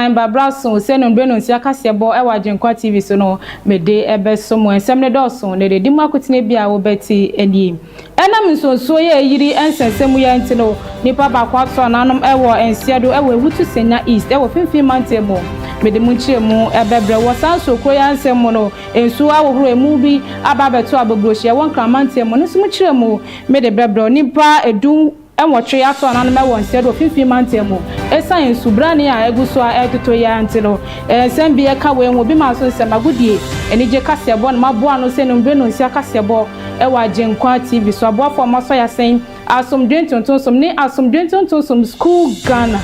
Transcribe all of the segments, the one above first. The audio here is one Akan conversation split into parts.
my babraso say no breno nsia kasebo e wa Agyenkwa TV so no me de ebe so mo ensem ne doso ne de di makotine bia wo beti eni enam nsonso ye yiri ensensem ya ntino nipa ba kwaso nanom e wo ensia do e wo hutu senya east e wo finfin mantemo me de munchiremu ebebre wo sanso koya nsem mo no ensu awohoro emu bi ababeto abogrohia won kramantemo no sum chiremu me de bebre nipa edu enwotwe ato ananom e wo ensia do finfin mantemo esan subrani a eguso a etoto ya ntino ensem bi e ka we enwo bi maso nsem agudie enije kasebo no maboa no se no breno nsia kasebo e wa Agyenkwa TV so aboafo maso ya sen asomdwentontom ni asomdwentontom school Ghana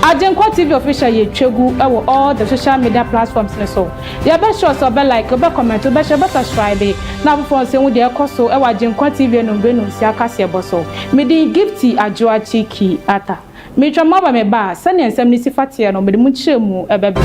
Agyenkwa TV official ye twegu e wo all the social media platforms ne so ya be sure so be like be comment be share be subscribe na before say wo de ekoso e wa Agyenkwa TV no breno nsia kasebo so me di gifty Adwoa Chicky ata me twama ba me ba sane ensem ni sifatie no me de mu chiremu e bebe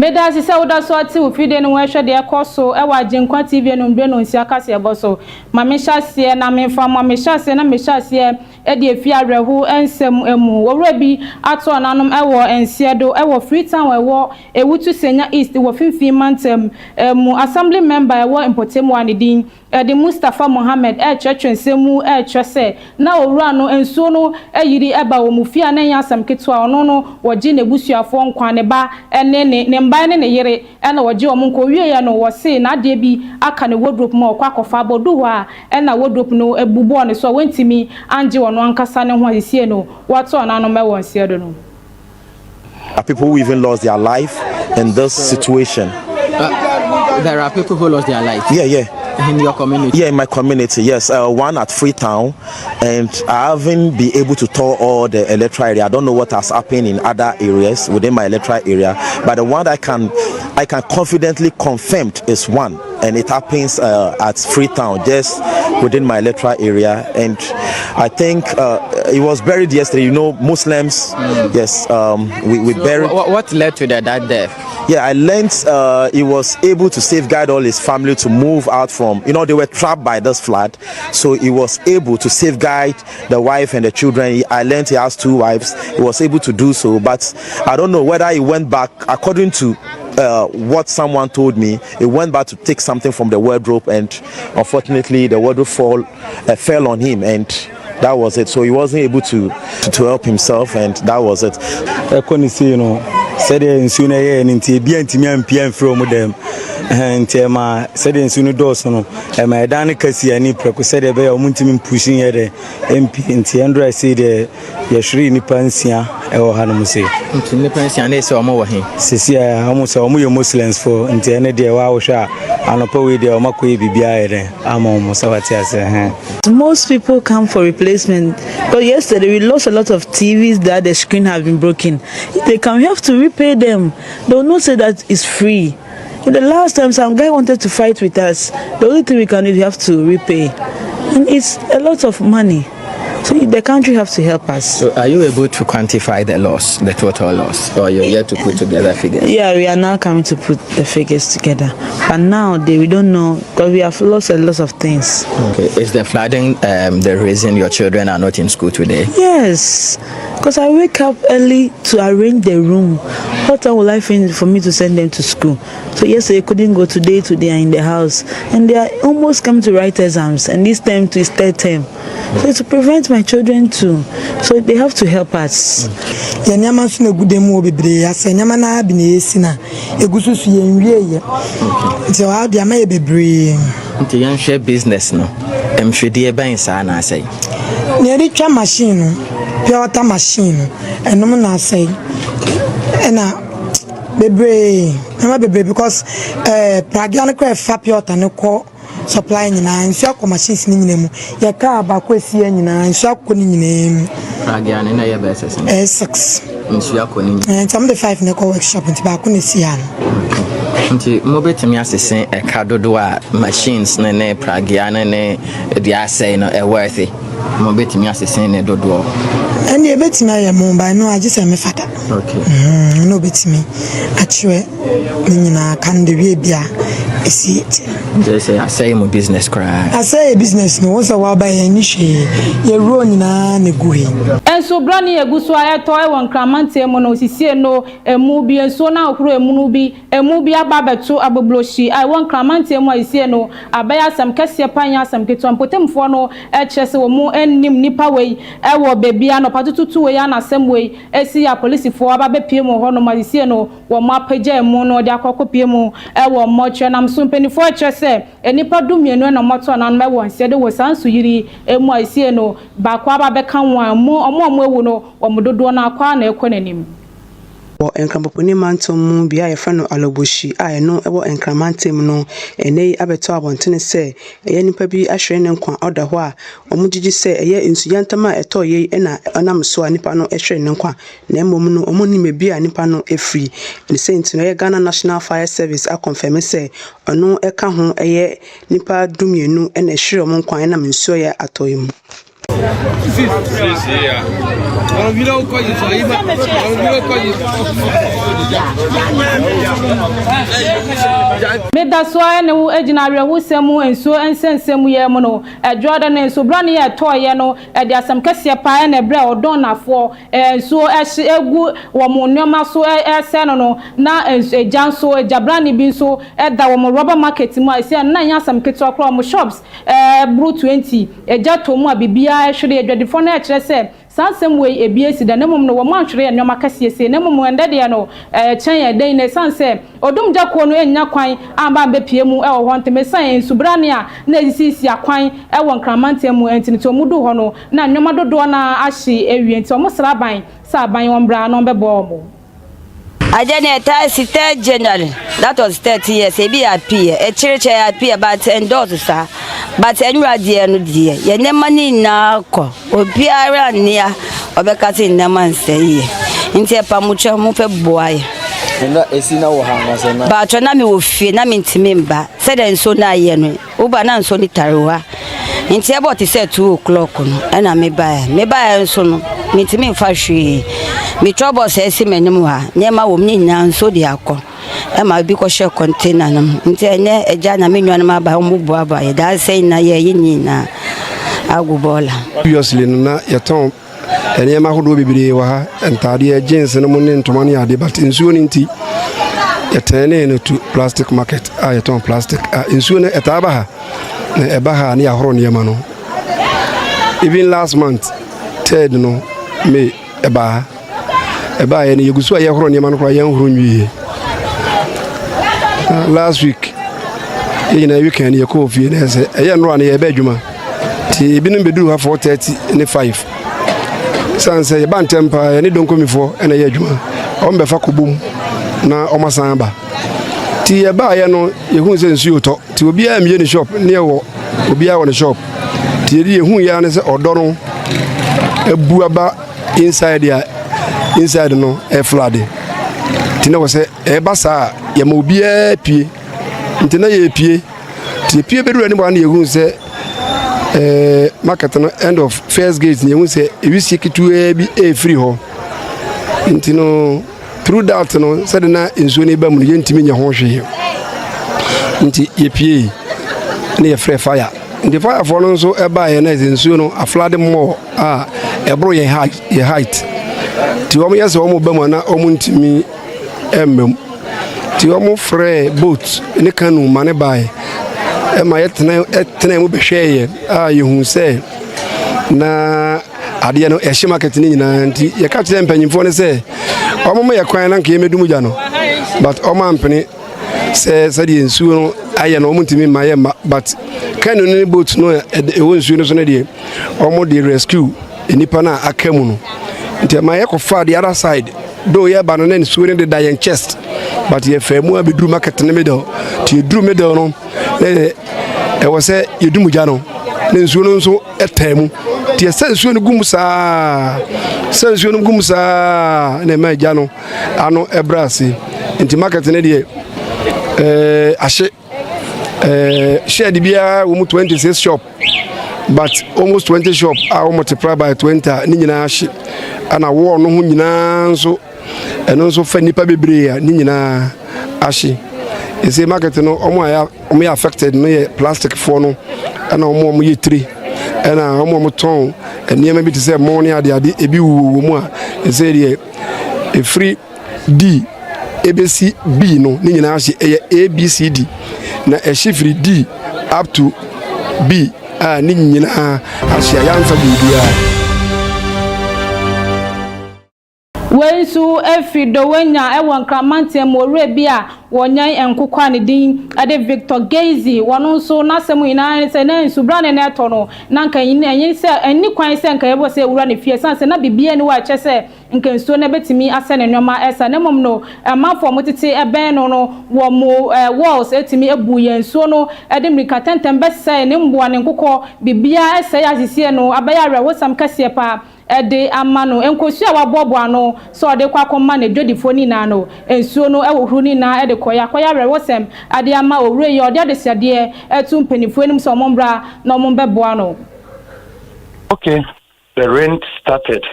Meda sisa oda so ati ufide no hwehwe de ekoso e wa Agyenkwa TV no breno nsia kase eboso ma me hyase na me fa ma me hyase na me hyase e de efi arehu ensem emu wowra bi ato nanom e wo ensia do e wo Freetown e wo ewutu senya east wo finfin mantem mu assembly member e wo impotemu anidin de Mustafa Mohammed churchensemu chose na owura no ensuo no yiri eba wo mufia na yasam ketwa ono no woji na busuafo nkwa ne ba ne mba ne yire na woji omunko wie ya no wose na de bi aka ne wardrobe ma okwa kofa bodu ha na wardrobe no ebubo ne so wentimi anje wono ankasa ne ho asie no wato na no me wonsie do no. People who even lost their life in this situation. There are people who lost their life. Yeah. In your community? Yeah, in my community, yes. One at Freetown, and I haven't been able to tour all the electoral area. I don't know what has happened in other areas within my electoral area, but the one I can confidently confirm is one, and it happens at Freetown, just within my electoral area. And I think it was buried yesterday. You know, Muslims. Yes, we buried. What led to that death? Yeah, I learned he was able to safeguard all his family to move out from, they were trapped by this flood. So he was able to safeguard the wife and the children. I learned he has 2 wives. He was able to do so, but I don't know whether he went back, according to what someone told me, he went back to take something from the wardrobe, and unfortunately the wardrobe fell on him, and that was it. So he wasn't able to help himself, and that was it. I couldn't see, said in sooner and TBN from them. And my said in sooner dorsano, and my Agyenkwa Kasie and Nipa said a bear muntim pushing at the MP and Tiandra said, Yashri Nipansia, or Hanamuse. Nipansia, and they saw more him. Sisia, almost all Muslims for Intiana de Wawsha, and a poet de Omakwe Bibiade, Amo Mosavatas. Most people come for replacement, but yesterday we lost a lot of TVs that the screen have been broken. They come, we have to repay them. They will not say that it's free. The last time some guy wanted to fight with us, the only thing we can do is we have to repay, and it's a lot of money. So the country has to help us. So are you able to quantify the loss, the total loss, or you're yet to put together figures? Yeah, we are now coming to put the figures together, but now we don't know because we have lost a lot of things. Okay, is the flooding the reason your children are not in school today? Yes, because I wake up early to arrange the room. What time will I find for me to send them to school? So yesterday couldn't go, today they are in the house, and they are almost coming to write exams, and this time to is third term. So to prevent my children too, so they have to help us. Yanyama suna gudemu bebre asa nyama na bine sina egususu yenwie nti wa dia ma bebre nti yan share business no emhwede ban sa na asai ne ri twa machine pure water machine enom na asai ena bebre ama bebre because pragian ko fa pure water ne ko supply nyina nsu akọ machines ni nyina mu ya ka ba ko esi nyina nsu akọ ni nyina mu pragia ne na ya be sese 6 nsu akọ ni nyina some the 5 ne ko workshop nti ba ko ne si ya no Nti mobetimi asese e kadodo a machines ne pragia ne the assay no e worthy. Mobetimi asese ne dodo. And you bet me I am by no, I just am a father. Okay. No bet me. Actually, I can do it. See it. Just say I say my business cry. I say business no once a while by any shade. You're running on a gooey. And so Brandy a good soy toy one cramante mono si no a movie and so now crew a movie a baba to abobloshi. I want cramante mo is no I bear some cassia panya some get one potem for no a chess or more and nim nipper way. I will baby and a patu 2 way and a same way. I see a police for Ababe Pimo Hono Mariciano or Mapaja mono da coco Pimo. I will much and I'm soon penny for chess. And nipa do me no motor and my one said it was answer yiri emo isi no bakwaba beka wan mo no omododo na akwa na ekonanim wo enkrampoponi mantom bia ye fa no aloboshi a no ewo enkramantem no enei abeto abontene se eye nipa bi ahwere ne nkwa oda ho a omugigi se eye nsuyantama eto ye na onam so a nipa no ehwere ne nkwa na emom no omoni mebi a nipa no efri ne sent no ye Ghana National Fire Service a confirm se ono eka ho eye nipa dumienu na ehwere om nkwa na mensuo ye atoyim. Meda so ne wo agina rewusemu enso ensensemu ye mu no Jordan enso brane ye toye no de asam kase pa na bre odon nafo enso egu wo mo nyoma so ese no na ejanso ejabrane bi so da wo mo rubber market mu ase na nya asam keto akro mo shops bru 20 ejato mu abibia ehwere edwadifo na ekire se sansem we ebiesi da nemum no wo mo ahwere enoma kasiese nemum endede no chen ye den ne sanse odum jako no enya kwan amba bepie mu e wo honte mesan subrane a na esisi akwan e wo nkramante mu entini to mudu ho no na enoma dodo na ahye ewie enti omo sraban sa ban wombra no bebo mo Agyenkwa Kasie general that was 30 years e be appear e church appear but endorse sa but enwade no die ye nemani na ko obiara nia obekati nemanse ye nti e pamucho mu fe boaye Nda esi na wo ha se na ba to na me wo fie na me ntimi mba se den so na ye no uba na nso ni tarewa nti e bot se 2 o'clock no na me ba nso no me ntimi fa hwe me trouble se esi menim ha nyema wo me nya nso di akọ e ma bi ko she container no nti ene eja na me nwan ma ba mo bu aba ye da say na ye yini na agubola obviously na yeton ene ma hodo bibire wa ha entade jeans no mo ne ntoma ne ade but nsuo ni nti yetene no to plastic market yeton plastic nsuo ne etaba ha na eba ha ne ahoro ne ma no even last month third no me eba ye ne yegusu aye ahoro ne ma no kwa ye ahoro nwie last week na weekend ye ko fie na se eye no an ye ba adwuma ti ebinum beduru ha 4:30 ne 5 sanse ye ban tempa ye ne donkomifo na ye adwuma o mbefa kobum na o masan ba ti ye ba ye no ye hu se nsuo to ti obi a mie ne shop ne wo obi a wo ne shop ti ye hu ya ne se odo no ebu aba inside no e flood ti na wo se e ba sa ye ma obi a pie nti na ye pie ti pie bedu ani ba na ye hu se market no end of first gate ye hu se e wi sikitu e bi e free ho nti no through that no said na enso ne ba mu ye ntimi nya ho hwe nti ye pie na ye free fire nti fire for no so e ba ye na enso no aflade mo e bro ye height ti wo mo yes wo mo ba mu na o mo ntimi emmem ti wo mo free boat ne kanu mane bae e ma yetena mu behweye ye hu se na ade no e market ni nyina nti ye ka tire mpanyimfo ne se omo ye kwan na nka ye medum gya no but omo ampene se die nsuo no aye no omo ntimi ma ye ma but kanu ni boat no e wo nsuo no so na die omo de rescue enipa na akamu no nti ma ye ko fa the other side do ye ba no na nsuo ne de die chest but ye famu abedru market ne middle ti dru middle no e wo se yedum gya no ne nsuo no so etamu ti sensuo no gumsa ne ma gya no ano ebrase nti market ne de Ashe share the beer 26 shop, but almost 20 shop are multiplied by 20 ni nyina ashe ana wo no ho nyina so eno so fa nipa bebre ni nyina ashe ese market no omo ya affected no ye plastic for no ana omo ye three ana omo ton enema bi te say money ade ebi wo mu a ese de e free D ABC B no ni nyina ashe ABCD na e free D up to B ni nyina ashe ya nfa bibia wensu efido wenya ewon kramante more bia wonyan enkokwa ne din ade Victor Kasie wono so nasemu ina se na nsubra ne neto no na nkan yin se ani kwan se nkan yebo se wura ne fie sanse na bibia ni wa chese nkan nsuo na betimi ase ne nwoma esa ne mom no amafo motete eben no wo mo walls etimi ebu yensuo no ade mrika tentem bese ne mboa ne nkokɔ bibia ese ya sisi no abaya rewosam kase pa ede amano enkosu a wabobo ano so de kwa koma ne dwodifo ni na no ensuo no ewohuru ni na ede koya rewosem ade ama owure ye ode sade etu mpenifo enim so omombra na omombebo ano. Okay, the rain started,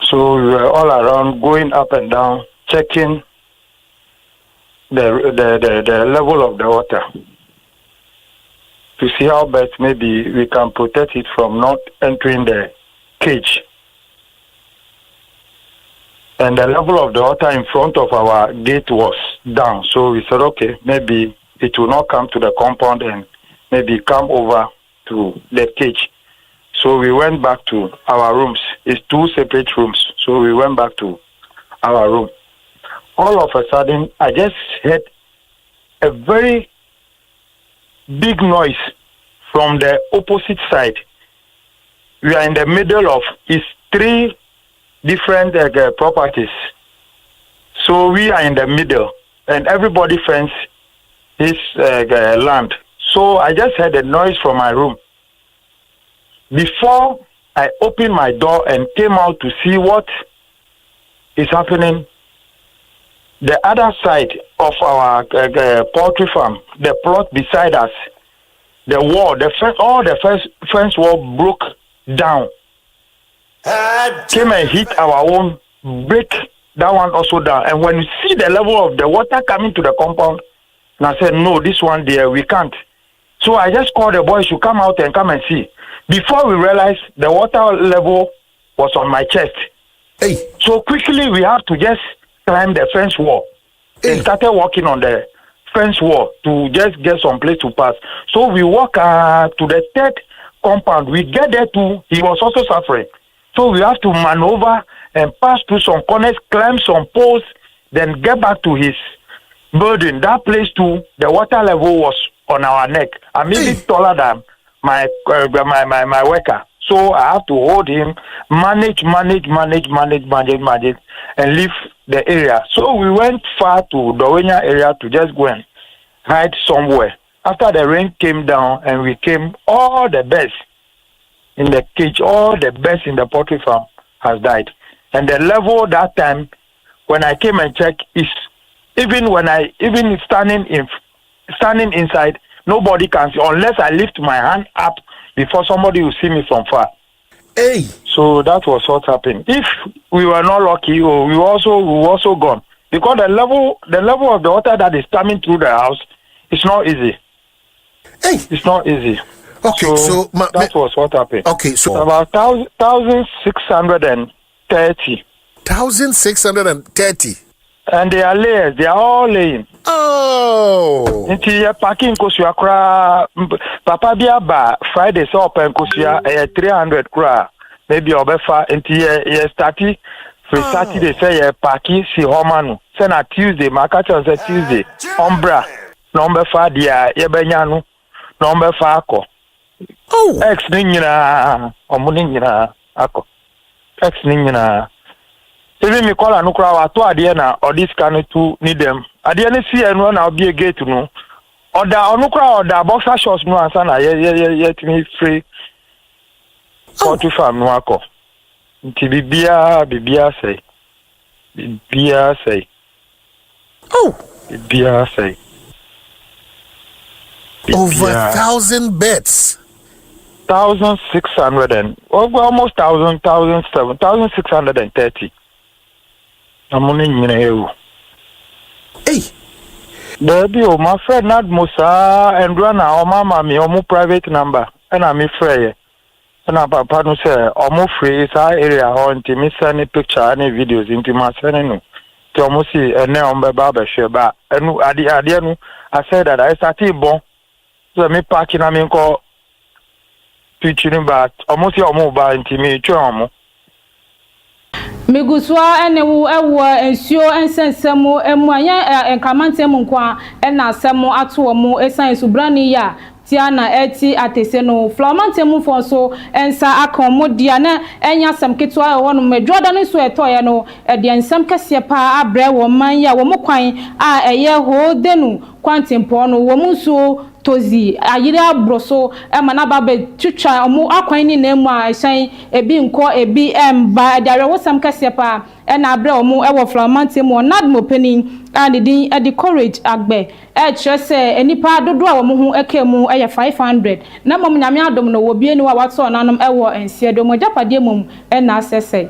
so we were all around going up and down checking the level of the water to see how best maybe we can protect it from not entering the cage. And the level of the water in front of our gate was down. So we said, okay, maybe it will not come to the compound and maybe come over to the cage. So we went back to our rooms. It's 2 separate rooms. So we went back to our room. All of a sudden, I just heard a very big noise from the opposite side. We are in the middle of 3 different properties. So we are in the middle, and everybody fence his land. So I just heard a noise from my room. Before I opened my door and came out to see what is happening, the other side of our poultry farm, the plot beside us, the wall, all the fence wall broke down, came and hit our own, break that one also down. And when you see the level of the water coming to the compound, and I said, no, this one there, we can't. So I just called the boys to come out and come and see. Before we realized the water level was on my chest. Hey. So quickly we have to just climb the fence wall and started walking on the fence wall to just get some place to pass. So we walk to the 3rd compound. We get there too. He was also suffering. So we have to maneuver and pass through some corners, climb some poles, then get back to his building. That place too, the water level was on our neck. I'm even taller than my worker. So I have to hold him, manage, and leave the area. So we went far to Dowenya area to just go and hide somewhere. After the rain came down and we came, all the birds in the cage, all the birds in the poultry farm has died. And the level that time, when I came and checked, is even standing inside, nobody can see unless I lift my hand up before somebody will see me from far. Hey. So that was what happened. If we were not lucky, we also gone, because the level of the water that is coming through the house is not easy. Hey. It's not easy. Okay, so that was what happened. Okay, so about 1,630. 1,630. And they are layers. They are all laying. Oh. Inti parking kosua kra papa bia ba Friday so open kosua 300 kra maybe obefa inti ye starti free Saturday say ye parking si homanu say na Tuesday makacha say Tuesday ombra no obefa dia ye benya no no obefa akọ. Oh. Ex ni nyina omuni nyina akọ. Ex ni nyina. Even me call anukra wa to ade na odis kan to need them. Ade ne see enu na obi gate no. Oda onukra oda boxer shorts no ansa na ye timi free. Poultry farm no akọ. Nti bibia say. Oh. Bia say. Over 1,000 beds. 1,600 and almost 1,630. I'm only in here. Hey. Baby, my friend not Musa and Rana or Mama me or private number, and I'm afraid. And I'm papa no say or free is our area or into me send a picture any videos into my sending. To almost see a name on barber sheba. And I said that I started bon. So me parking I mean call pitching back almost your mobile into me chomo. Meguswa enewu ewo ensio ensensemu emwanya enkamantemu kwa ena semu atuomu esan subrani ya tiana eti ateseno flamantemu fonso ensa akomodia na enya sam ketwa wonu medwoda ne so etoye no de ensam kase pa abre wo man ya wo mokwan a eye ho denu kwantempo no wo munso tozi ayira broso emana babe twitwa omo akwan ni na emu a ehyan ebi nko ebi emba dare wosam kase pa ena abre omo ewo flamantemu nadmo penin and din e courage agbe chese enipa dodo a wo ho ekemu eye 500 na mom nyame adom no wo bie ni wa wato nanom ewo ensie do mo japade mom ena asese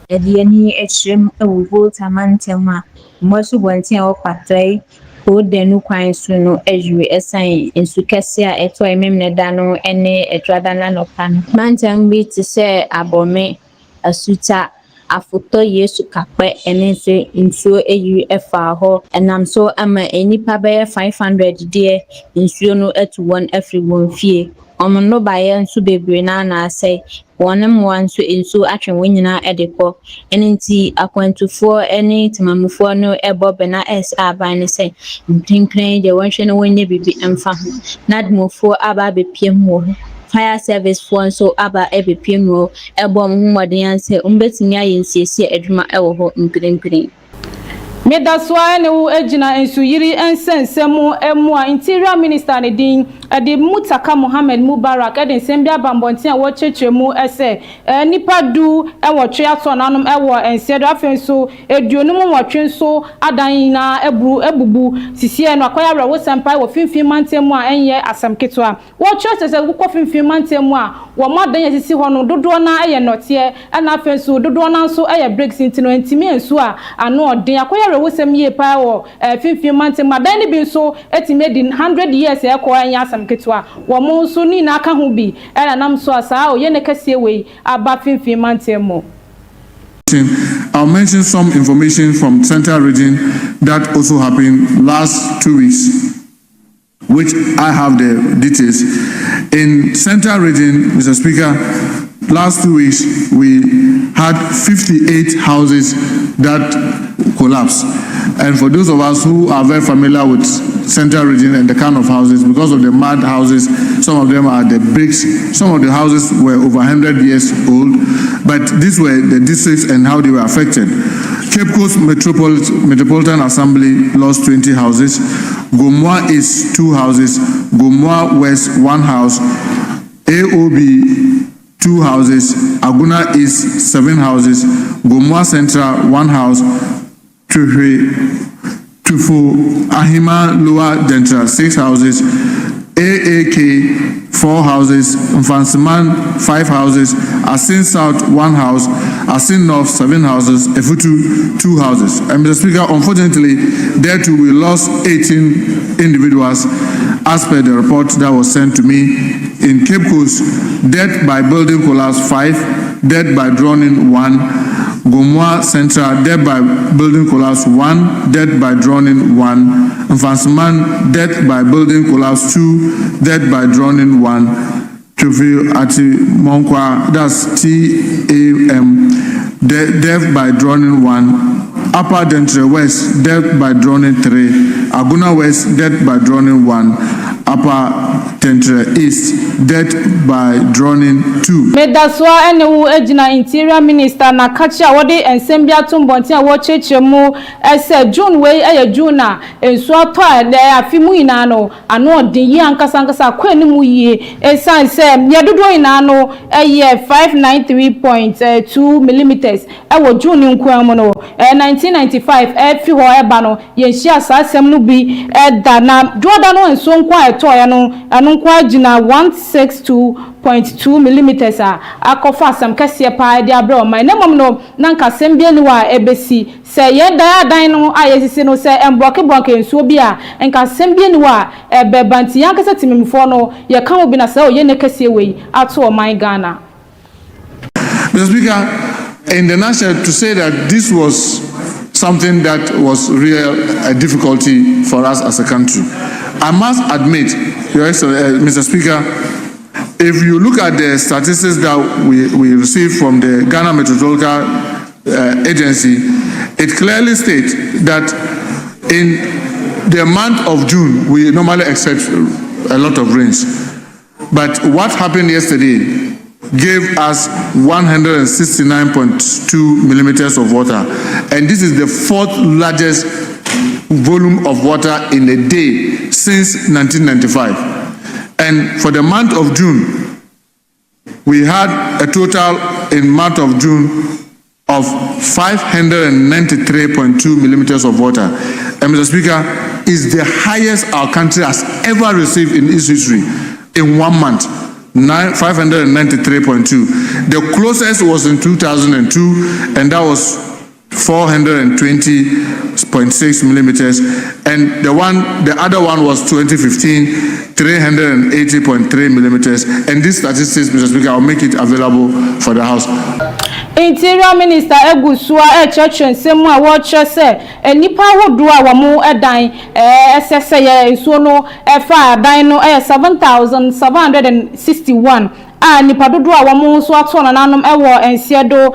edi ani echrem ewo voltamantema mo so bonten o patrai o denu kwan so no ejuwe esan ensu kese a eto ememne da no ene etwada na no kan mantam bi ti se abome asuta afoto yesu kakpe enese insuo eyi efa ho enam so ama enipa be 500 de insuo no etu won afri won fie omono baye nso bebre na say wonem wanso insuo atwe wonyina edeko enenti akwantufo eni timamufo no ebobe na aban ne say ntinkran de wonhwe no wonye bibi emfa ho nadmofo aba bepiem ho fire service for so aba ebepiem ho ebo mhomoden anse umbetimi ayensiesi adwuma ewo ho nkrinkrin Medaswa ne wo ejina ensu yiri ensensemu emu a interior minister ne din ade Mutaka Mohammed Mubarak ade nsembia bambonten a wo chechemu ese nipa du ewo twe ato nanom ewo ensiedo afenso eduonum wotwe so adan na ebubu sisie no akoya bra wo sampai wo finfin mantemu a enye asamketo wo twe sese wo finfin mantemu a wo modan yesisi ho no dodo na eye note na afenso dodo na so eye breaks intino ntimi ensu a ano odin akoya wo sem ye pa wo 15 months madan ni bi so etimedi 100 years e ko anya asam ketwa wo mo so ni na aka ho bi era nam so asa o ye ne kase we aba 15 months mo. I'll mention some information from Central Region that also happened last 2 weeks, which I have the details. In Central Region, Mr. Speaker, last 2 weeks we had 58 houses that collapsed. And for those of us who are very familiar with Central Region and the kind of houses, because of the mud houses, some of them are the bricks, some of the houses were over 100 years old, but these were the districts and how they were affected. Cape Coast Metropolitan Assembly lost 20 houses, Gomoa East 2 houses, Gomoa West 1 house, AOB 2 houses, Aguna East 7 houses, Gomoa Central 1 house, Tufu Ahima Lower Dentra 6 houses, AAK 4 houses, Mfansiman 5 houses, Asin South 1 house, Asin North 7 houses, Efutu 2 houses. And Mr. Speaker, unfortunately, there too we lost 18 individuals as per the report that was sent to me. In Cape Coast, death by building collapse 5, death by drowning 1, Gomoa Central, death by building collapse 1, death by drowning 1, Mfansiman, death by building collapse 2, death by drowning 1, Tufu Ati Monkwa, that's TAM, death by drowning 1, Upper Dentre West, death by drowning 3, Aguna West, death by drowning 1, Upper Tentre East, death by drowning 2. Medaswa enewu ejina Interior Minister na kacha wode ensembia tumbonti a wochechemu ese June we eye June na enso ato ade afimu ina no ano odin yi ankasa kwanimu yi esan se yedodo ina no eye 593.2 mm ewo June nkwamu no 1995 efi ho eba no yenhia asasem no bi eda na joda no enso nkwa eto ya no anu nkwa jina 162.2 mm akofa asam kase pa de abro man nemom no nanka sembie ni wa ebesi se ye dan no ayesisi no se embroke ensuo bi a enka sembie ni wa ebebanti yankasa timimfo no ye kan obi na se o ye ne kase we ato o man Ghana. Mr. Speaker, in the nutshell, to say that this was something that was real a difficulty for us as a country. I must admit, Mr. Speaker, if you look at the statistics that we received from the Ghana Meteorological Agency, it clearly states that in the month of June, we normally expect a lot of rains. But what happened yesterday gave us 169.2 millimeters of water. And this is the fourth largest volume of water in a day since 1995. And for the month of June, we had a total in month of June of 593.2 millimeters of water. And Mr. Speaker, is the highest our country has ever received in its history in 1 month. 593.2. The closest was in 2002, and that was 420.6 millimeters, and the other one was 2015, 380.3 millimeters. And these statistics, Mr. Speaker, I'll make it available for the House. Interior Minister Egusua church semu a watch say enipa hodo a wamo edan SSA enso no efa adan no 7761 a nipa dodo a wamo so ato na nanom ewo ensiedo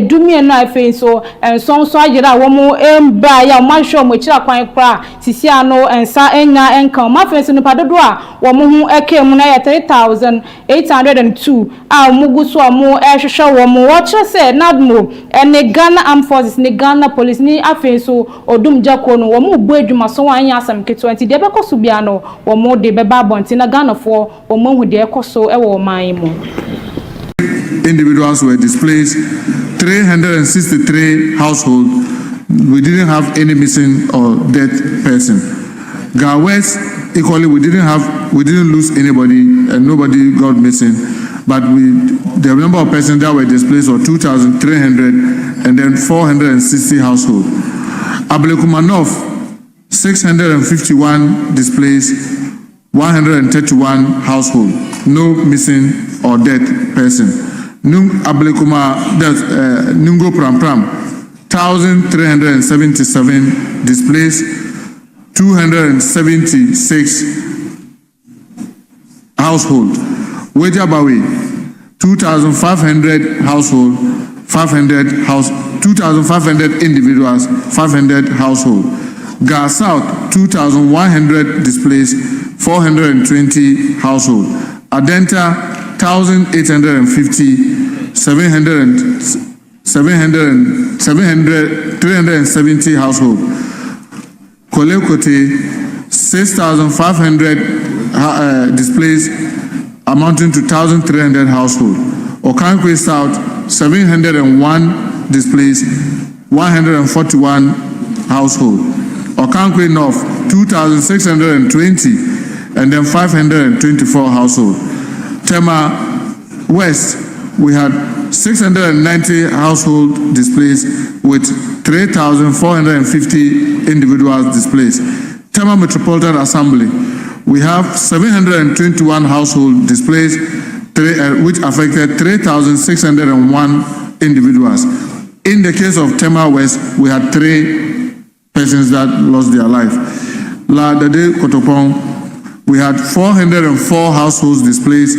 dumie no afi so ensonso agire a wamo emba ya manhwe mo kira kwan kra sisi ano ensa enya enka mafe so nipa dodo a wamo hu ekemu na 3802 a muguso amu ehwehwe wamo watch say nadmo ene Ghana Armed Forces ni Ghana Police ni afi so odum jako no wamo bu adwuma so anya asam ke 20 de bekoso bia no wamo de beba bonti na Ghana fo wamo hu de ekoso ewo man mu. Individuals were displaced, 363 households. We didn't have any missing or dead person. Ga West, equally, we didn't lose anybody and nobody got missing. But the number of persons that were displaced were 2,300 and then 460 households. Ablekuma North, 651 displaced, 131 households, no missing or dead person. Ablekuma, Nungo Pram, 1,377 displaced, 276 households. Wejabawe, 2,500 households, 2,500 individuals, 500 households. Ga South, 2,100 displaced, 420 households. Adenta, 1,850, 370 households. Kolekote, 6,500 displaced, amounting to 1,300 households. Okankwe South, 701 displaced, 141 households. Okankwe North, 2,620, and then 524 households. Tema West, we had 690 households displaced with 3,450 individuals displaced. Tema Metropolitan Assembly, we have 721 households displaced, which affected 3,601 individuals. In the case of Tema West, we had 3 persons that lost their life. La Dade Kotopong, we had 404 households displaced,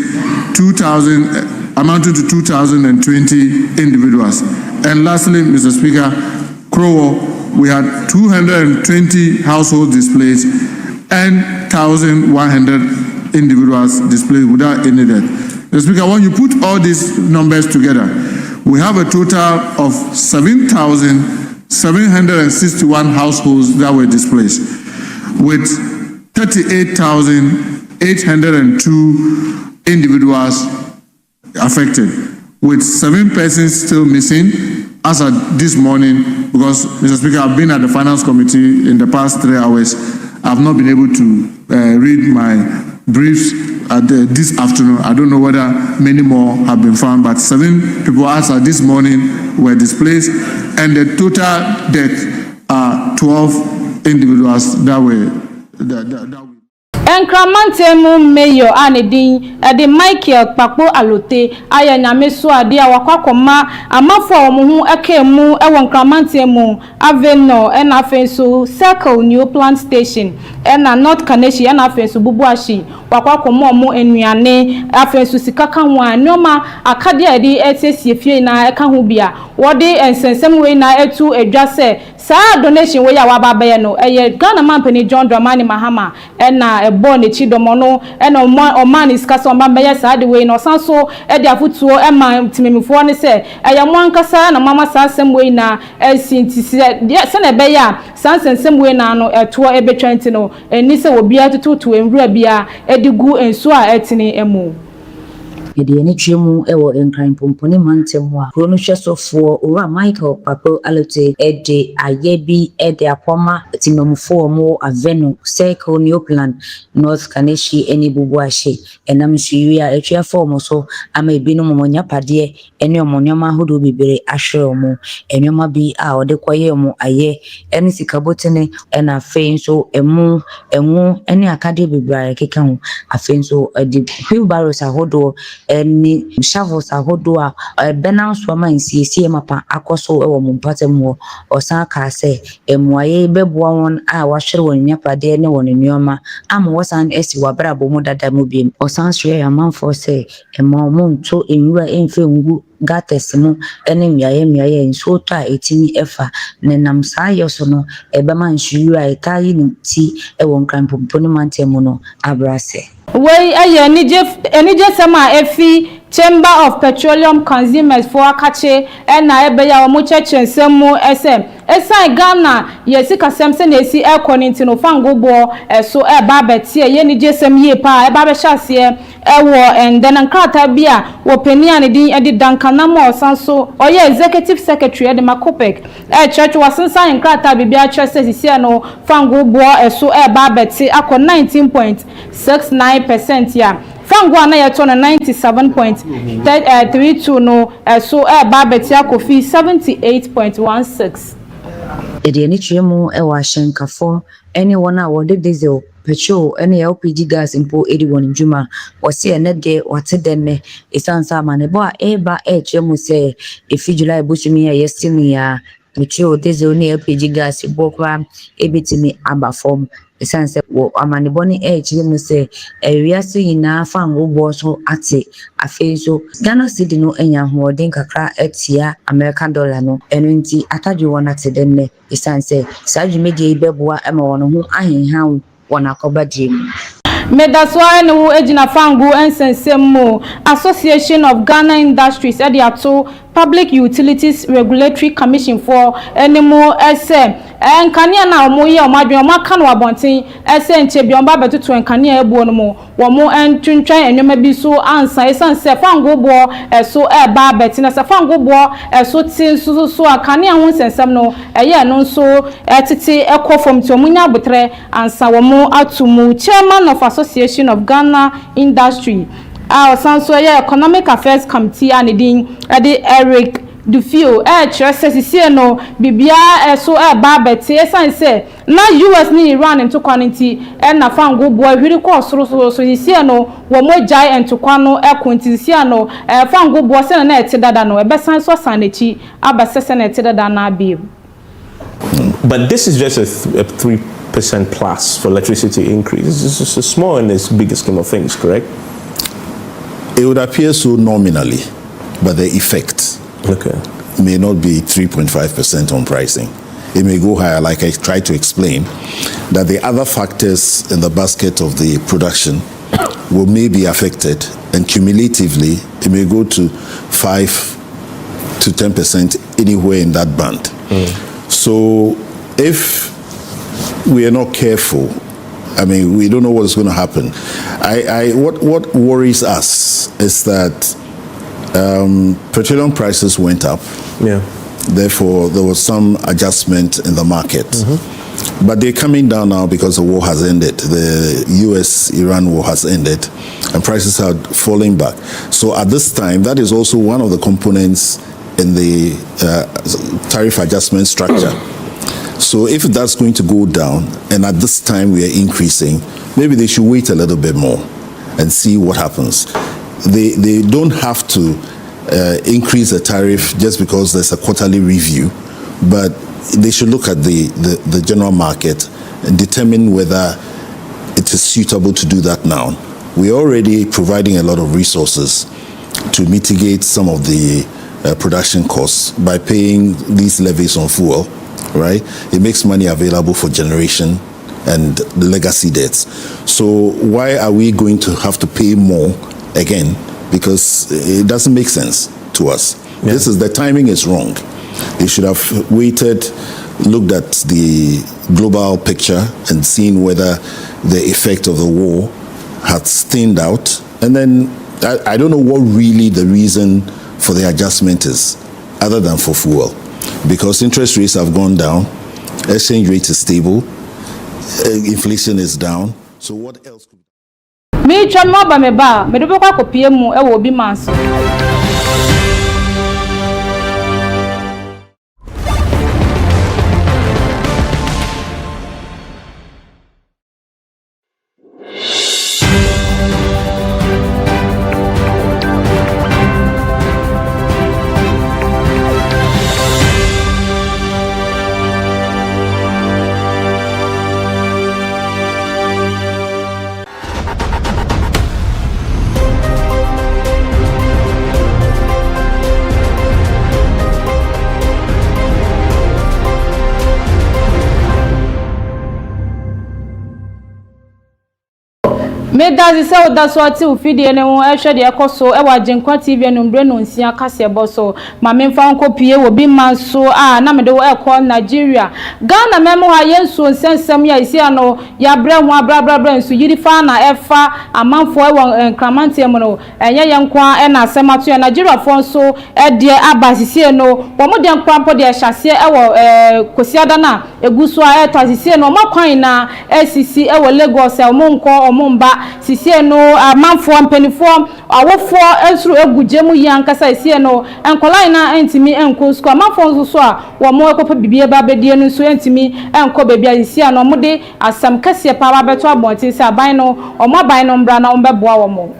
amounting to 2,020 individuals. And lastly, Mr. Speaker, Krowo, we had 220 households displaced, and 1,100 individuals displaced without any death. Mr. Speaker, when you put all these numbers together, we have a total of 7,761 households that were displaced, with 38,802 individuals affected, with 7 persons still missing as of this morning, because, Mr. Speaker, I've been at the Finance Committee in the past 3 hours. I've not been able to read my briefs this afternoon. I don't know whether many more have been found, but 7 people as of this morning were displaced, and the total death are 12 individuals that were Enkramantemu mayor anedin ede Michael Kpakpo Alote aya nyame so ade a wakwakoma amafo omo hu ekemu ewo enkramantemu aveno ena afenso circle new plant station ena north kaneshi ena afenso bubuashi wakwakoma omo enuane afenso sikaka wan noma akade ade etiesie fie na eka ho bia wode ensensem we na etu edwase sa donation we ya wababaye no eye Ghana mampani John Dramani Mahama ena ebo ne chidomo no ena oman iskasa ombaye sa de we no sanso e de afutuo ema timemifo ne se eye mo ankasa na mama sa asem we na esinti se na be ya sansensem we na no eto ebetwenti no eni se obi atututu enwura bia edigu enso a etini emu yede eni twemu ewo enkran pomponi mantem a krono hwesofo ora Michael Kpakpo Alote ede ayebi ede akoma tinomfo mo aveno circle new plan north kaneshi eni bubuashi enam hwiri a etwa form so ama ebi no monya pade eni omonyoma hodo bibere ahwe omo enyoma bi a ode kwaye omo aye eni sikabotene ena fenso emu eni akade bibere keka ho afenso ede wheelbarrows ahodo eni shovels ahodo a benanso ma nsiesie mapa akoso ewo mumpatem osan ka se emuaye beboa won a wahwere won nyapade ne won nyoma am wosan esi wabrabo mu dada mu biem osan hwe amanfo se emu nto enwura emfe ngu gates mu ene miaye nso to a etini efa ne nam saa yoso no ebema nhwira etayi ni ti ewo nkranpomponi mantem no abrase wey aye enije sama efi Chamber of Petroleum Consumers for akache na ebe ya omo chechensem mu SM esan Ghana yesi kasem se na esi ekonti no fangobo so eba betie ye ni jesem ye pa eba be hyase ewo endena nkrata bia wo penia ne din edi dankana mo sanso oye executive secretary edi makopek church wasensan nkrata bibia chese sisi no fangobo so eba betie akọ 19.69% ya Fangwa na yeto na 97.32 no so babetia kofi 78.16 ede ni twemu wa hyenkafo ene wona wode diesel petrol ene LPG gas impo edi won njuma wose ene de wate denne isansa manebo a eba twemu se efi July bushumi ya yestini ya petrol diesel ni LPG gas bokwa ebitimi abafom esanse wo amaneboni twemu se ewiase yina fango bo so ate afezo Ghana cedi no enya hoodin kakra etia American dollar no eno nti atadwe wona ate denne esanse saadwe media ibeboa ema wono ho ahenhan wona kobadie Medaswa no ejina fangu ensensemu Association of Ghana Industries ediato Public Utilities Regulatory Commission for enemo SM enkania na omoye omadwe omaka no abonten ese nchebi omba betutu enkania ebuo no mo wo entwentwan enwema bi so ansa esanse fangu bo so eba betina se fangu bo so tin so akania ho sensem no eye no so etete ekofom ti omunya abotre ansa wo atumu chairman of Association of Ghana Industry sanso ye Economic Affairs Committee anedin ade Eric Dufio chese no bibia so ba beti esanse na US ni Iran into kwanti na fango bo hwiri ko so sisi no wo mojai entokwa no ekonti sisi no fango bo se na eti dada no ebesan so sanechi abasese na eti dada na abi. But this is just a 3% plus for electricity increase. It's small in this bigger scheme of things, correct? It would appear so nominally, but the effect may not be 3.5% on pricing. it may go higher, like I tried to explain, that the other factors in the basket of the production may be affected, and cumulatively, it may go to 5 to 10% anywhere in that band. So if we are not careful, I mean, we don't know what's going to happen. What worries us is that petroleum prices went up. Yeah. Therefore, there was some adjustment in the market. But they're coming down now because the war has ended. The US-Iran war has ended, and prices are falling back. So at this time, that is also one of the components in the tariff adjustment structure. So if that's going to go down, and at this time we are increasing, maybe they should wait a little bit more and see what happens. They don't have to increase the tariff just because there's a quarterly review, but they should look at the general market and determine whether it is suitable to do that now. We're already providing a lot of resources to mitigate some of the production costs by paying these levies on fuel, right? It makes money available for generation and legacy debts. So why are we going to have to pay more again? Because it doesn't make sense to us. Yeah. The timing is wrong. They should have waited, looked at the global picture and seen whether the effect of the war had thinned out. And then I don't know what really the reason for the adjustment is, other than for fuel. Because interest rates have gone down, exchange rate is stable, inflation is down. So what else could me twa mo ba me ba me do kwa kopie mu e wo bi manso me dazi se oda so ati ufidie ne ho ehwe de ekoso e wa Agyenkwa TV numbre no nsia kase boso ma me mfa nkopie wo bi manso na me de wo ekọ Nigeria Ghana memo ha yenso nsensem ya isi ano ya bra ho abra nso yiri fa na efa amanfo e wo nkramante mo no enye yenkwa na asemato ya Nigeria fo nso e de abasisie no wo mo de nkrampo de hyase e wo kosiada na eguso a e twasisie no makwan na esisi e wo Lagos e mo nko omumba sisie no amanfo ampanifo awofo ensuru egujemu yankasa sisie no enkolai na entimi enko sku amanfo nso so a wo mo ekopa bibie ba bedie no so entimi enko bebia sisie no mo de asam kase pa ba beto abonti se aban no omo aban no mbra na ombeboa wo mo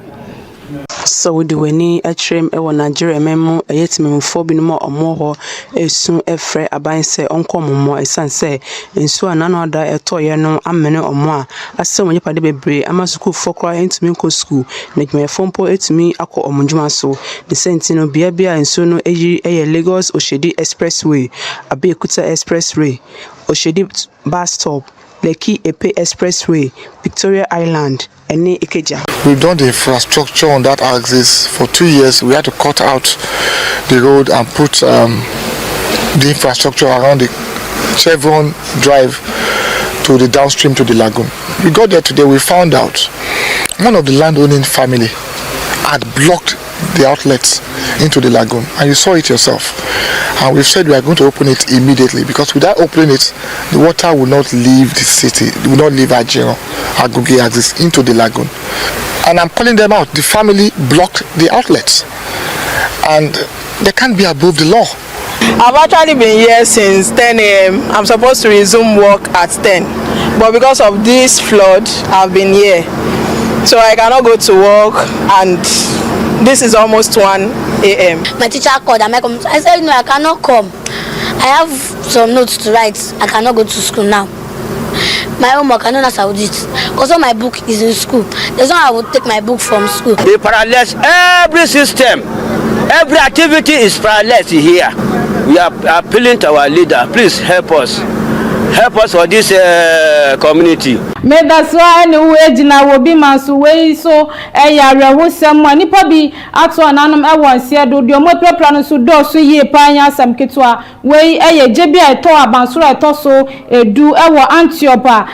so with the weni atrem e won Nigeria memo eyetimemfo bi no mo omo esu efre aban se onko momo esan se ensu anano ada etoye no amene omo a ase wonye pade bebre amasuku fokra entimi nko school na dwemefo mpo etimi akọ omudwuma so the sentino bia ensu no eyi eye Lagos Oshedi Expressway Abeokuta Expressway Oshedi bus stop Lekki Epe Expressway Victoria Island Ene Ikeja. We've done the infrastructure on that axis for 2 years. We had to cut out the road and put the infrastructure around the Chevron Drive to the downstream to the lagoon. We got there today, we found out one of the landowning family had blocked the outlets into the lagoon, and you saw it yourself. And we've said we are going to open it immediately, because without opening it, the water will not leave the city, it will not leave Agugi axis into the lagoon. And I'm calling them out. The family blocked the outlets, and they can't be above the law. I've actually been here since 10 a.m. I'm supposed to resume work at 10, but because of this flood, I've been here. So I cannot go to work, and this is almost 1 a.m. My teacher called and I said, no, I cannot come. I have some notes to write. I cannot go to school now. My homework, I know not audit. Also, my book is in school. There's no I will take my book from school. They paralyze every system. Every activity is paralyzed here. we are appealing to our leader, please help us. Help us for this community. Me that's why any way jina will be mansu way so yare wo sem nipa bi ato ananom e wonse do de omo pepra no so do so ye panya sam ketwa we je bi eto abansoro eto so edu e wo Antiopa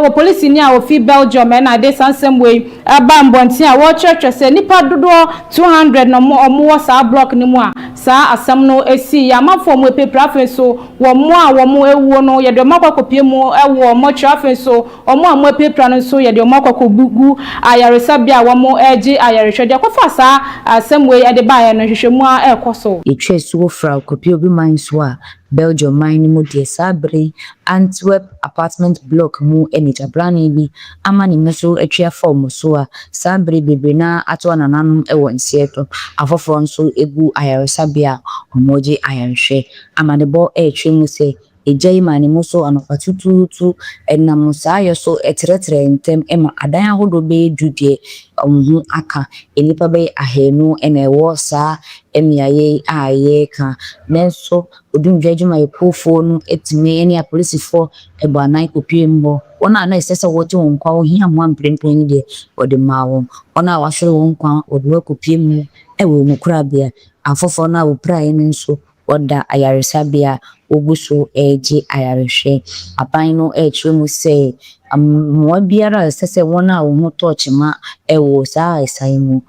wo police ni a wo fi Belgium na de sansem we ba mbonti a wo church se nipa dodo 200 no omo sa block ni mu a sa asam no esi ya mafo mo pepra fe so wo mo a wo mo ewu no ye de makokopie mu e wo mo trafe so omo amwe pepra no so ye de omakoko gugu ayaresa bia womo eji ayaresho de kofa sa asemwe e de ba ye no hwehwemu a ekoso etwe so fra kopie obi man so a Belgium mine mu de sabre Antwerp apartment block mu enija brane bi amani meso etwe form so a sabre bebre na ato anananum e wonse to afoforo nso egu ayaresa bia omoje ayareshe amadebo etwe mu se ejai mani muso anopatututu enamusa yeso etretre entem ema adan ahodo be dudie hu aka enipa be ahenu enewo sa emiaye aye ka nenso odunjejuma yepofo no etime eni apolice for ebanan kopie mbo ona na esese wote wonkwa ohia mo amprempren de ode mawo ona wahwere wonkwa odwe kopie mu ewo mukura bia afofo na wo prae nenso oda ayaresabia oguso eji ayareshe apaino mu se mo biara sese wona wo ho touch ma ewo sa esaimu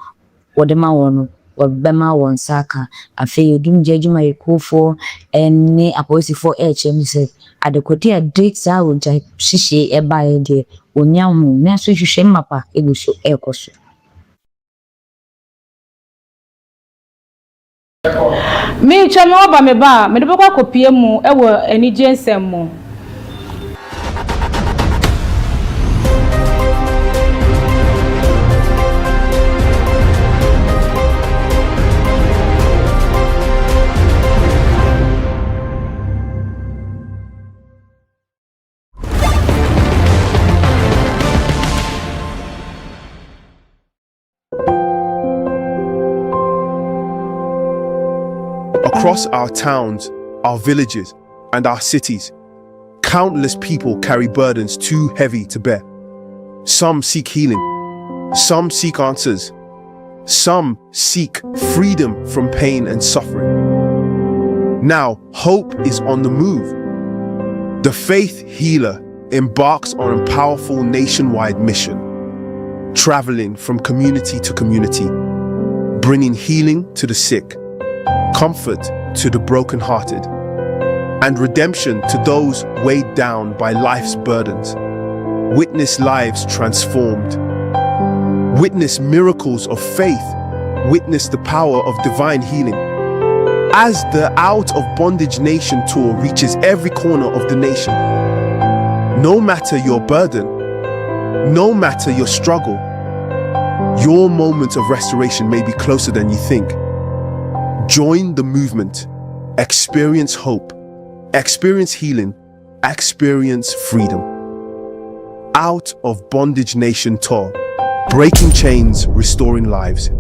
wodema wono wabema wonsaka afi odumje adwuma yekofo ene aposifo mu se adekoti a date sa wonja hihye eba ye de onyahu na so hihye mapa eguso ekoso me chame oba me ba me de bokwa kopie mu ewo anije nsem mu Across our towns, our villages, and our cities, countless people carry burdens too heavy to bear. Some seek healing, some seek answers, some seek freedom from pain and suffering. Now, hope is on the move. The Faith Healer embarks on a powerful nationwide mission, traveling from community to community, bringing healing to the sick, comfort to the brokenhearted, and redemption to those weighed down by life's burdens. Witness lives transformed. Witness miracles of faith. Witness the power of divine healing. As the Out of Bondage Nation tour reaches every corner of the nation, no matter your burden, no matter your struggle, your moment of restoration may be closer than you think. Join the movement, experience hope, experience healing, experience freedom. Out of Bondage Nation Tour, breaking chains, restoring lives.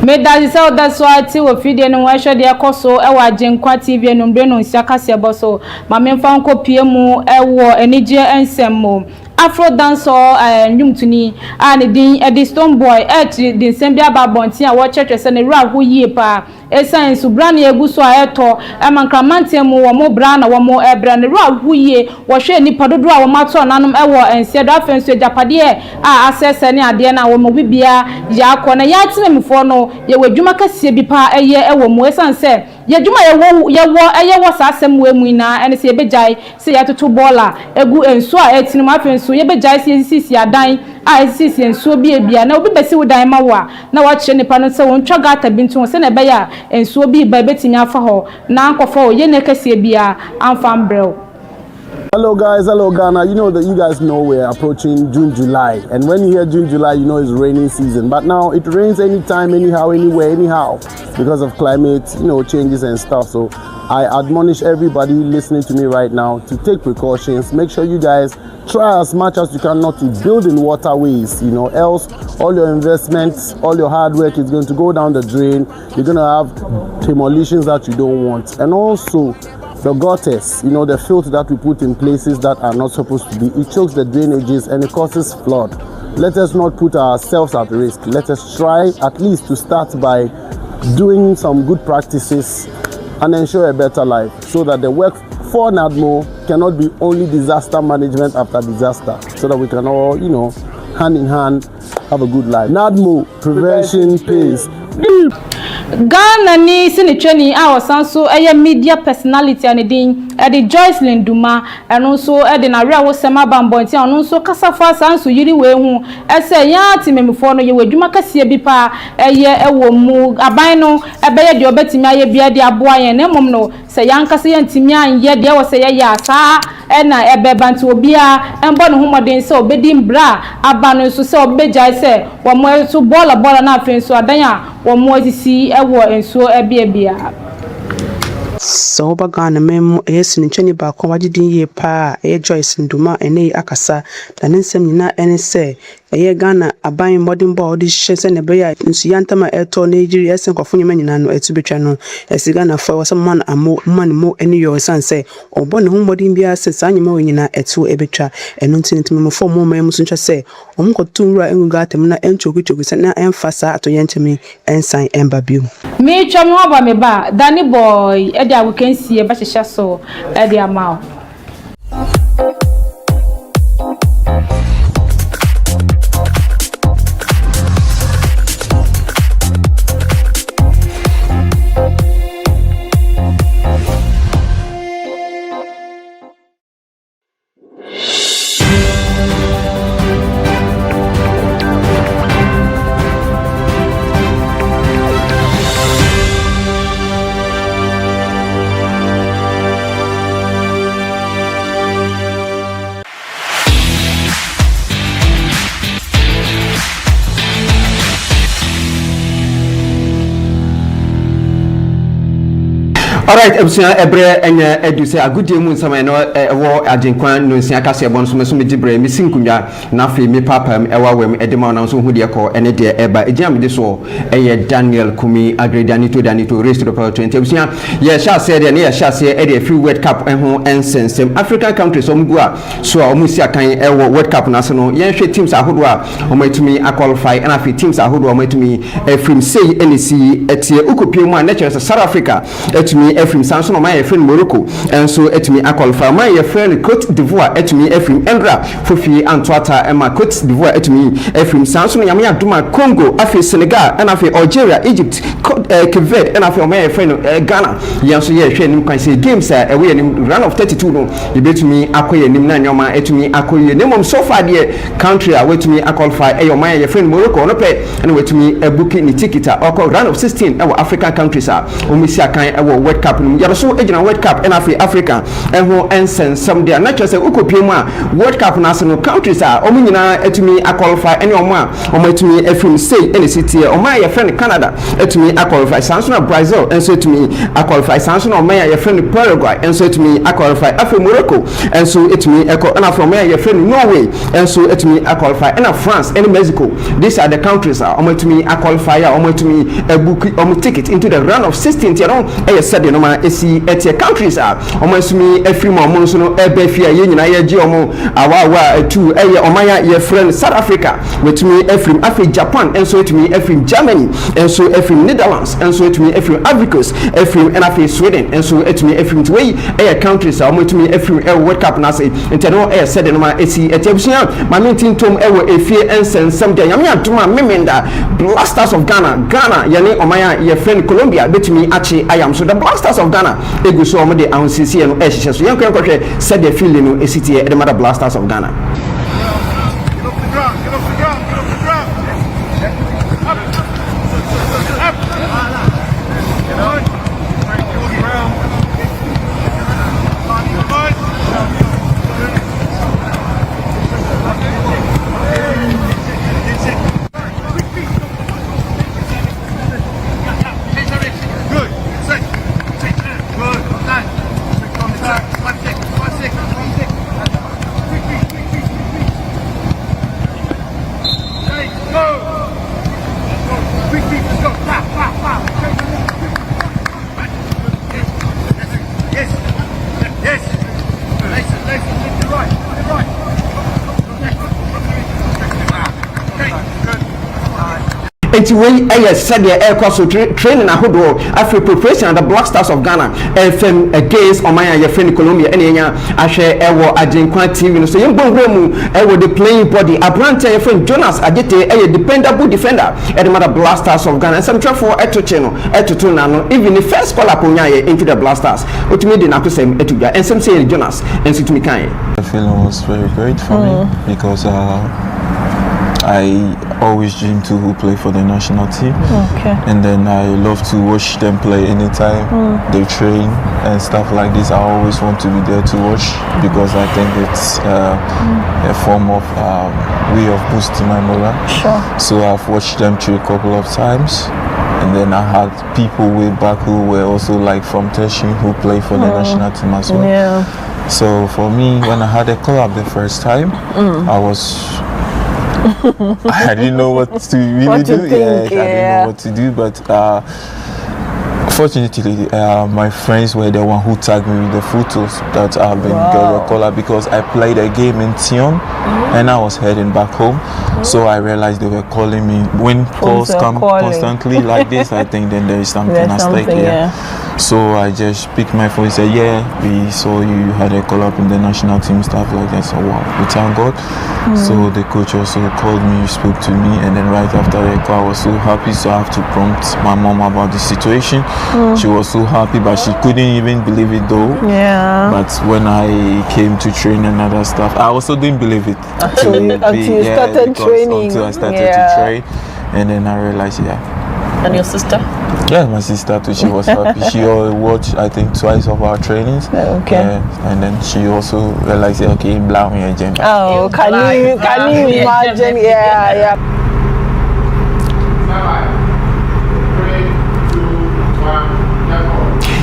me that so that's why ti wo fidie no wa hwe de ekoso e wa Agyenkwa TV no mbre no nsia kase boso ma me mfa nkopie mu e wo enije ensem mo Afro dancer nyumtuni ne din Eddie Stone Boy din sembia babonti a wo church se ne ra ho yie pa essence brand eguso a eto emankramantie mu wo mo bra na wo mo ebra ne ra ho yie wo hwe nipa dodo a wo mato nanom e wo ense do afenso japade a asese ne ade na wo mo bibia ya akọ na ya tinemfo no ye wadwuma kase bi pa eye e wo mo essence ye dwuma ye wo sa asem we mu na ene se ye bejai se ya toto bola egu enso a etinu ma fe enso ye bejai se sisi adan a sisi enso bia na obi besi wodan ma wo na wa kire nipa no se won twa gata bintu se na be ya enso bi ba betimi afa ho na ankofo ye ne kase bia amfa mbrel. Hello guys, hello Ghana. You know that you guys know we're approaching June, July. And when you hear June, July, you know it's raining season. But now it rains anytime, anyhow, anywhere, anyhow, because of climate, changes and stuff. So I admonish everybody listening to me right now to take precautions. Make sure you guys try as much as you can not to build in waterways, else all your investments, all your hard work is going to go down the drain. You're going to have demolitions that you don't want. And also, the gutters, the filth that we put in places that are not supposed to be, it chokes the drainages and it causes flood. Let us not put ourselves at risk. Let us try at least to start by doing some good practices and ensure a better life so that the work for NADMO cannot be only disaster management after disaster, so that we can all, hand in hand, have a good life. NADMO, prevention pays. Ghana ni sinitweni a wasanso media personality anedin the Joycelyn Duma eno so de na rewo sema bambonti eno so kasafa sanso yiri we hu ese ya timemfo no ye wadwuma kase bi pa ewo mu aban no ebeye de obetimi aye bia de aboa yen na mom no se yankase yantimi anye de wo se ye ya sa na ebebanti obia embo no homoden se obedi mbra abano so se obejai se wo mo so bola na afen so adan a wo mo asisi ewo enso ebiebia. So Ghana memo sinitweni ba kwa wagidin ye pa Joycelyn Duma ene akasa da nsem nyina ene se Ghana aban modern board shese ne beya nsu yantama eto Nigeria esen kwafo nyima nyina no etubetwa no Ghana fa wasa man mo ene yo sanse obo ne ho modern bia se sanyima nyina eto ebetwa eno ntinitimi mo fo mo memo so se omkotunra enguga atem na enchokuchoku se na emfasa ato yentemi ensan embabiu me twam ho ba me ba Danny boy dia we can see ba hehya so dia ma. Alright, ebusia ebre enya edu say agudie mu nsama no ewo Agyenkwa Nonsia Kasie bon so me gibre me sinkunwa na afi me papa ewa wem edema na so hu de ko ene de eba egia me de so eye Daniel Kumi Danito race to the power 20 ebusia ye sha say de ne ye sha say e de free World Cup ho ensensem African countries omgu a so a omusi akan ewo World Cup na so no ye hwe teams ahodo a omatumi qualify and afi teams ahodo omatumi efrim say NC etie ukopie mu a na chere South Africa etumi efrim sanso no my friend Morocco and so etimi qualify my friend Cote d'Ivoire etimi efrim Endra fofi Antoata ema Cote d'Ivoire etimi efrim sanso no yame aduma Congo afi Senegal and afi Algeria Egypt Cape Verde and afi my friend Ghana yanso ye hwe nim kan say games we nim round of 32 no e betumi akoye nim na nyoma etimi akoye nim so far the country a wetumi qualify my friend Morocco no pe and wetumi booking ni ticket or round of 16 our African countries are omisi akan our World Cup ya so ejina World Cup and afi Africa ho ensen some there na just say ukopiem a World Cup national countries are omunyina etumi qualify any omo etumi efim say any city omo your friend Canada etumi qualify sanso na Brazil and so etumi qualify sanso na omo your friend Paraguay and so etumi qualify afi Morocco and so etumi and from your friend Norway and so etumi qualify and France and Mexico. These are the countries omo etumi qualify omo etumi book omo ticket into the round of 16 you know said no ma esi etie countries omasumi efri mo mo so no ebefia ye nyina ye gi omo awa tu omaya ye friend South Africa wetumi efrim afi Japan enso etumi efrim Germany enso efrim Netherlands enso etumi efrim Africans efrim and afi Sweden enso etumi efrim twey countries omotumi efrim World Cup na say inteno said no ma esi etie busia ma mentin tom ewo efie ensensem de yame atuma memenda Blasters of Ghana yene omaya ye friend Colombia betumi achi ayam so the Blasters Blasters of Ghana egu so omo de ahosisi no ehyehyɛ so yenkɔ hwɛ said the feeling no esiti e the Blasters of Ghana. Enti wey said the air course training ahodo after preparation the Black Stars of Ghana FM against Omaya Yefreni Colombia enya ahwe ewo Agyenkwa TV no so yembonwura mu ewo the playing body abrante Yefreni Jonas Adete dependable defender the Black Stars of Ghana some try for etoche no etoto na no even the first call up into the Black Stars otumi de nakosem etugya and some say Jonas and situmi kan. The feeling was very great for me because I always dream to play for the national team. Okay. And then I love to watch them play anytime they train and stuff like this. I always want to be there to watch because I think it's a form of way of boosting my morale. Sure. So I've watched them train a couple of times. And then I had people way back who were also like from Teshin who play for the national team as well. Yeah. So for me, when I had a call up the first time, I was I didn't know what to really do. I didn't know what to do, but fortunately, my friends were the one who tagged me with the photos that I've been getting a call up because I played a game in Tion and I was heading back home. So I realized they were calling me. When calls come constantly like this, I think then there is something at stake here. So I just picked my phone and said, yeah, we saw you had a call up in the national team, stuff like that. So wow, we thank God. So the coach also called me, spoke to me, and then right after the call, I was so happy. So I have to prompt my mom about the situation. She was so happy, but she couldn't even believe it though. Yeah. But when I came to train and other stuff, I also didn't believe it. Until you started training. Until I started to train. And then I realized, And your sister? Yeah, my sister too. She was happy. She watched, I think, twice of our trainings. Okay. And then she also realized, okay, blow me again. Oh, can you imagine? Yeah.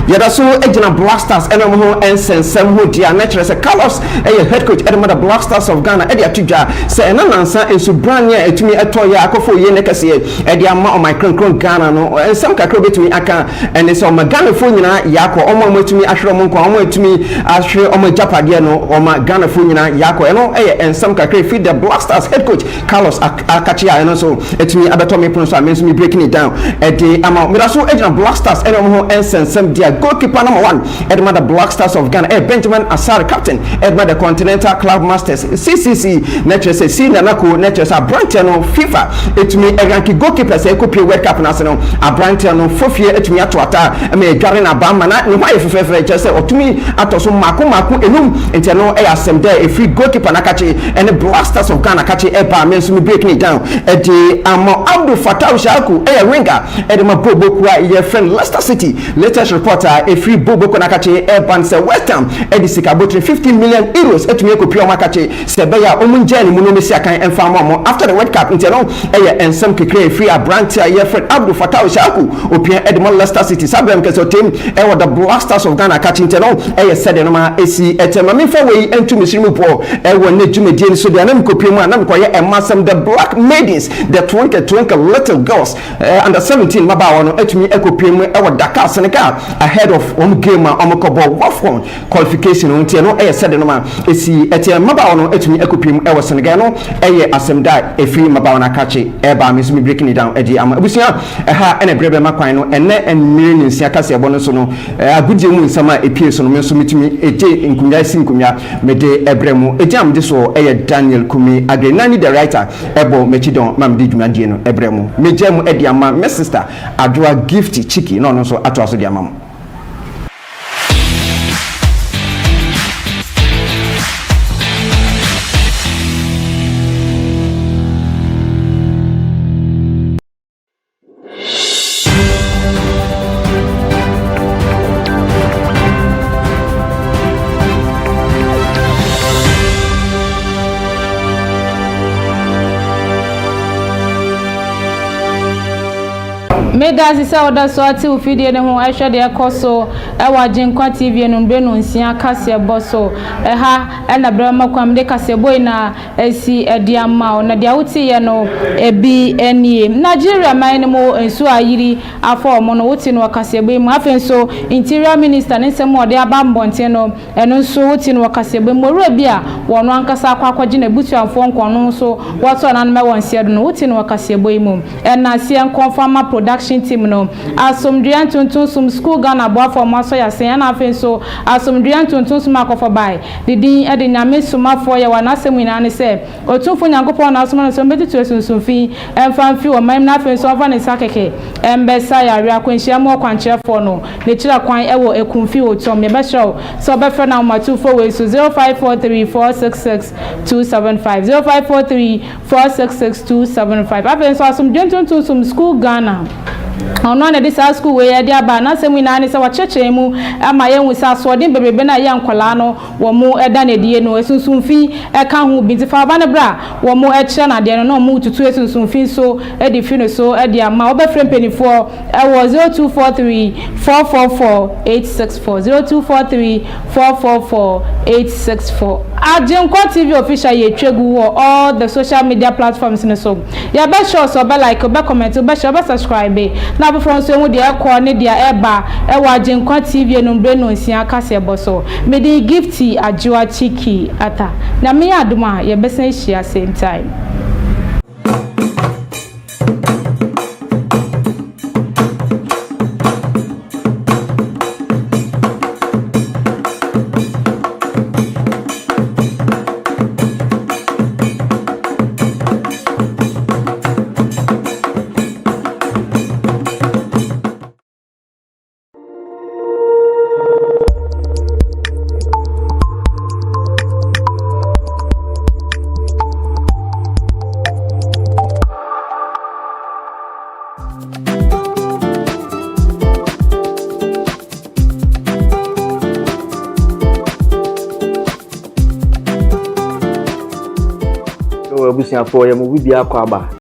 Yada so ejina Blasters eno ho ensensem ho dia natural se Carlos head coach the Blasters of Ghana e dia tudwa se ena nansa ensu brania etumi etoya akofo ye nekase e dia ma o my kronkron Ghana no ensem kakro betumi aka ene se o ma Ghana fo nyina yakọ o ma etumi ahwere mo nko o ma etumi ahwere o ma japade no o ma Ghana fo nyina yakọ eno ensem kakra feed the Blasters head coach Carlos akachia eno so etumi abeto me pon so amenso me breaking it down e de ama me da so ejina Blasters eno ho ensensem dia goalkeeper number 1 the Black Stars of Ghana Benjamin Asare captain the Continental Club Masters CCC netwese si nanako netwese Abrantia no FIFA etumi rank goalkeeper say ko World Cup na se no Abrantia no fofie etumi atoata me dware na ba ma na ne hwaye fefefe chese otumi atoso mako enum enti no asem there a free goalkeeper na kache and the Black Stars of Ghana kache ba me so me breaking it down the Abdul Fattah Shaku winger the Mabobo kwa your friend Leicester City latest reporter a free Bobo Konakache Urban se West Ham edisika botre 50 million euros etumi ekopi o makache se beya omunjani munomesi akan enfama mo after the World Cup inteno ensem kekre free Abrantia your friend Abdul Fattah Shaku opia Edmond Leicester City sabem keso team the Blasters of Ghana kache inteno said no ma esi etema me for we entu misirimu po ne dwumedie so de anam kopi mu anam koye emasem the Black Maidens the twinkle little girls under 17 mabawo no etumi ekopi mu Dakar Senegal ahead of game kobo WAFCON qualification until no said no ma esi etia mabawo no etumi ekopim Senegal no asemda efi mabawo na kache eba me so me breaking it down ama abusia ha ene brebe makwan no ene enmiri nsia kase ebo no so no agudie mu nsama epie so no me so mitumi eje nkunya sinkunya mede ebremu ejam de so Daniel Kumi Agrenani the writer ebo mechidon mam de dwumadie no ebremu mejam ama me sister Adwoa Chicky no so ato aso de ama Medas is out the sort of video and who I showed the Coso, Agyenkwa TV and Breno Sia Kasie Bosso, and a Brahma Kwam de Kaseboina, AC Diamao, Nadiauti, B N Nigeria, Minamo, and Suayiri, a form on Wotin Wakasebe, Muffin so, Interior Minister, and some more de Abambonteno, and also Wotin Wakasebe, Morebia, one Wankasa Kwajin, Butcher and Phone Quano, so what's on Anma one said, Wotin Wakasebe, and Nasian Conforma production team no asomdrian tuntun sum school Ghana boa for maso ya sen na afen so asomdrian tuntun sum akofo bai didin e de nyame suma for ya wana asemu ina ne se otunfo nyankopon na asoma no so mbetitu esunsun fi emfan fi o mam na afen so ova ne sakeke embesa ya ria kwanhia mo kwankyere for no ne kira kwan e wo ekunfi otom me be show so be fe na matu for we so 0543466275 0543466275 afen so asomdrian tuntun sum school Ghana ono na this school we ya dia ba na semu ina ne se wa cheche mu ama ye nwisa so de bebebe na ye nkwala no wo mu eda na die no esunsun fi e ka hu binti fa ba ne bra wo mu e kire na de no mu tutu esunsun fi so e di fi no so e di ama obe frame penifo e wo 0243448640 0243448864 Agyenkwa TV official ye twegu wo all the social media platforms ne so ya be sure so be like be comment be share be subscribe na be from so mu de ekọ ne de eba e wa Agyenkwa TV no Breno Nsia Kasie Boso me dey gift Adwoa Chicky ata na me aduma ye be san share same time. Abusia for ya mu bibia kwa ba